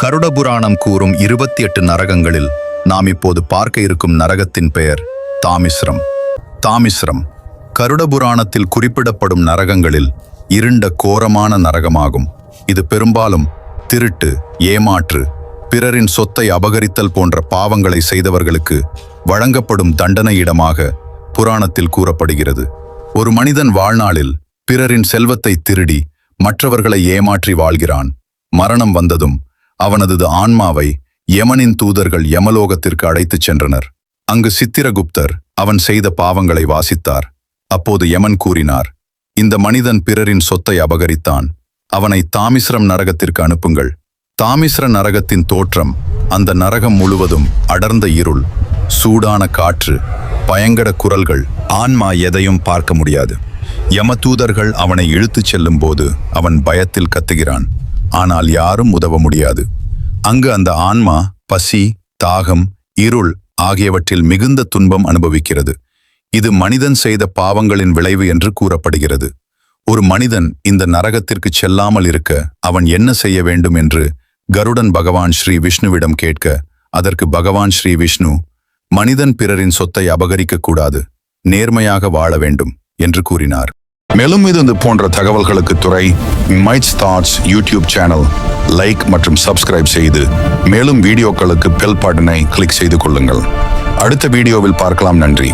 கருடபுராணம் கூறும் 28 நரகங்களில் நாம் இப்போது பார்க்க இருக்கும் நரகத்தின் பெயர் தாமிஸ்ரம். தாமிஸ்ரம் கருடபுராணத்தில் குறிப்பிடப்படும் நரகங்களில் இருண்ட கோரமான நரகமாகும். இது பெரும்பாலும் திருட்டு, ஏமாற்று, பிறரின் சொத்தை அபகரித்தல் போன்ற பாவங்களை செய்தவர்களுக்கு வழங்கப்படும் தண்டனையிடமாக புராணத்தில் கூறப்படுகிறது. ஒரு மனிதன் வாழ்நாளில் பிறரின் செல்வத்தை திருடி மற்றவர்களை ஏமாற்றி வாழ்கிறான். மரணம் வந்ததும் அவனது ஆன்மாவை யமனின் தூதர்கள் யமலோகத்திற்கு அழைத்துச் சென்றனர். அங்கு சித்திரகுப்தர் அவன் செய்த பாவங்களை வாசித்தார். அப்போது யமன் கூறினார், இந்த மனிதன் பிறரின் சொத்தை அபகரித்தான், அவனை தாமிஸ்ரம் நரகத்திற்கு அனுப்புங்கள். தாமிஸ்ர நரகத்தின் தோற்றம் அந்த நரகம் முழுவதும் அடர்ந்த இருள், சூடான காற்று, பயங்கர குரல்கள். ஆன்மா எதையும் பார்க்க முடியாது. யமதூதர்கள் அவனை இழுத்துச் செல்லும் போது அவன் பயத்தில் கத்துகிறான். ஆனால் யாரும் உதவ முடியாது. அங்கு அந்த ஆன்மா பசி, தாகம், இருள் ஆகியவற்றில் மிகுந்த துன்பம் அனுபவிக்கிறது. இது மனிதன் செய்த பாவங்களின் விளைவு என்று கூறப்படுகிறது. ஒரு மனிதன் இந்த நரகத்திற்கு செல்லாமல் இருக்க அவன் என்ன செய்ய வேண்டும் என்று கருடன் பகவான் ஸ்ரீ விஷ்ணுவிடம் கேட்க, அதற்கு பகவான் ஸ்ரீ விஷ்ணு, மனிதன் பிறரின் சொத்தை அபகரிக்க கூடாது, நேர்மையாக வாழ வேண்டும் என்று கூறினார். மேலும் இது போன்ற தகவல்களுக்கு துறை mites thoughts YouTube channel like மற்றும் சப்ஸ்கிரைப் செய்து மேலும் வீடியோக்களுக்கு பெல் பட்டனை கிளிக் செய்து கொள்ளுங்கள். அடுத்த வீடியோவில் பார்க்கலாம். நன்றி.